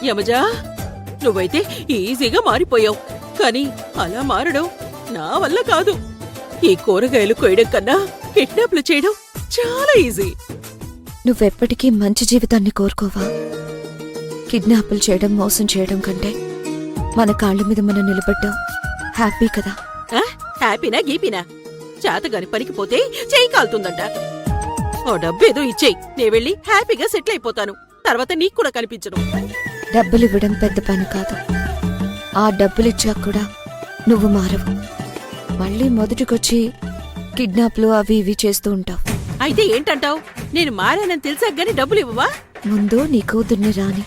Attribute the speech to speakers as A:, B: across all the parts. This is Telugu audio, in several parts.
A: యమజా, నువ్వైతే ఈజీగా మారిపోయావు. కానీ అలా మారడం నా వల్ల కాదు. ఈ కూరగాయలు కొయ్యడం కన్నా కిడ్నాప్లు చేయడం చాలా ఈజీ.
B: నువ్వెప్పటికీ మంచి జీవితాన్ని కోరుకోవా? కిడ్నాపులు చేయడం, మోసం చేయడం కంటే మన కాళ్ళ మీద మనం నిలబడ్డాం హ్యాపీ కదా.
A: హ్యాపీనా గీపీనా? చేతగాని పనికి పోతే చేయి కాలుతుందంట. ఓ డబ్బేదో ఇచ్చేయి, నే వెళ్ళి హ్యాపీగా సెటిల్ అయిపోతాను. తర్వాత నీకు కూడా కనిపించను.
B: డబ్బులివ్వడం పెద్ద పని కాదు. ఆ డబ్బులిచ్చాక కూడా నువ్వు మారవు. మళ్ళీ మొదటికొచ్చి కిడ్నాప్లు అవి ఇవి చేస్తూ ఉంటావు.
A: అయితే ఏంటంటావు? నేను మారానని తెలిసాక గానీ డబ్బులు ఇవ్వవా?
B: ముందు నీ కూతుర్ని రాని.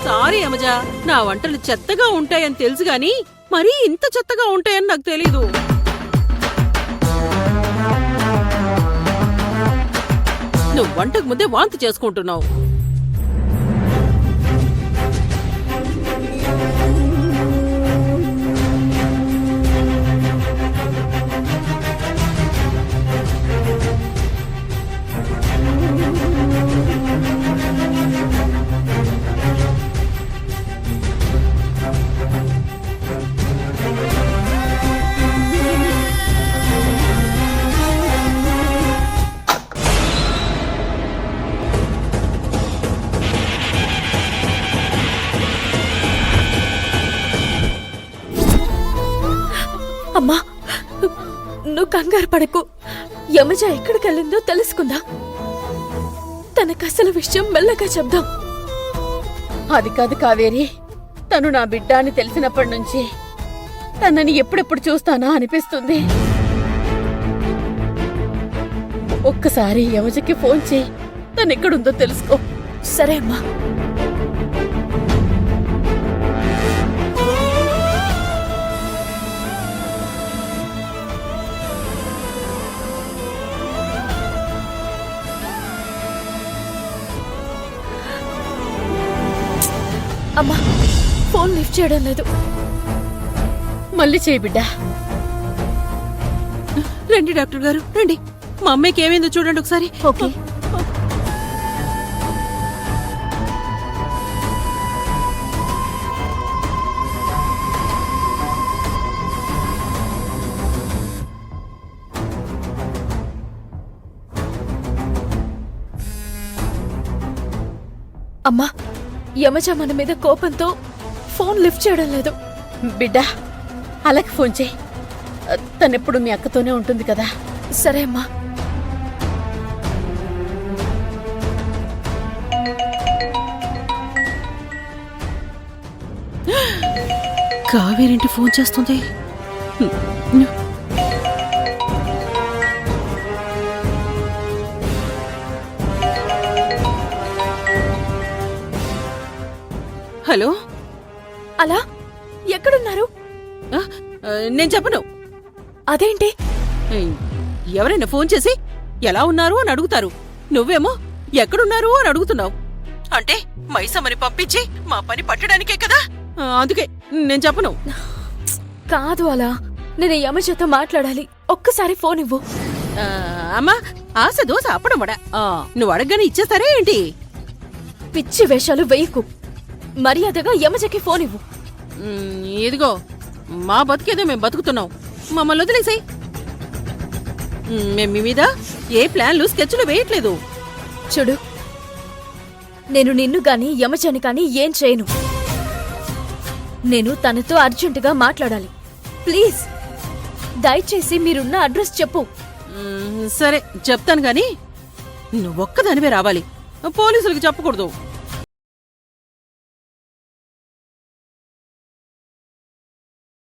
A: సారీ యమజా, నా వంటలు చెత్తగా ఉంటాయని తెలుసు గాని మరీ ఇంత చెత్తగా ఉంటాయని నాకు తెలీదు. నువ్వు వంటకు ముందే వాంతి చేసుకుంటున్నావు.
C: అమ్మా, నువ్వు కంగారు పడకు. యమజ ఎక్కడికెళ్ళిందో తెలుసుకుందాం. తనకసలు విషయం మెల్లగా చెప్దాం.
D: అది కాదు కావేరి, తను నా బిడ్డ అని తెలిసినప్పటి నుంచి తనని ఎప్పుడెప్పుడు చూస్తానా అనిపిస్తుంది. ఒక్కసారి యమజకి ఫోన్ చేయి, తనెక్కడుందో తెలుసుకో.
C: సరే అమ్మా. అమ్మా, ఫోన్ లిఫ్ట్ చేయడం లేదు.
D: మళ్ళీ చేయి బిడ్డా.
A: రండి డాక్టర్ గారు, రండి. మా అమ్మాయికి ఏమైందో చూడండి ఒకసారి.
C: ఓకే. అమ్మా, యమజ మన మీద కోపంతో ఫోన్ లిఫ్ట్ చేయడం లేదు.
D: బిడ్డా, అలాగే ఫోన్ చేయి. తనెప్పుడు మీ అక్కతోనే ఉంటుంది కదా.
C: సరే అమ్మా.
A: కావేరేంటి ఫోన్ చేస్తుంది? హలో,
C: అలా ఎక్కడున్నారు?
A: నేను చెప్పను.
C: అదేంటి?
A: ఎవరైనా ఫోన్ చేసి ఎలా ఉన్నారు అని అడుగుతారు. నువ్వేమో ఎక్కడున్నారు అని అడుగుతున్నావు. అంటే మైసమ్మని పంపించి మా పని పట్టడానికే కదా. అందుకే నేను చెప్పను.
C: కాదు, అలా నేను యమజతో మాట్లాడాలి. ఒక్కసారి ఫోన్ ఇవ్వు.
A: అమ్మా, ఆశ దోశ అప్పడమడా. నువ్వు అడగగానే ఇచ్చేస్తారే ఏంటి?
C: పిచ్చి వేషాలు వేయకు. మర్యాదగా యమజకి ఫోన్ ఇవ్వు.
A: ఇదిగో, మా బతికేదో మేము బతుకుతున్నాం. మమ్మల్ని వదిలేసాయి. మేము మీ మీద ఏ ప్లాన్లు స్కెచ్లు వేయట్లేదు.
C: చూడు, నేను నిన్ను గాని యమజని కాని ఏం చేయను. నేను తనతో అర్జెంటుగా మాట్లాడాలి. ప్లీజ్, దయచేసి మీరున్న అడ్రస్ చెప్పు.
A: సరే చెప్తాను గాని నువ్వొక్కదానివే రావాలి. పోలీసులకు చెప్పకూడదు.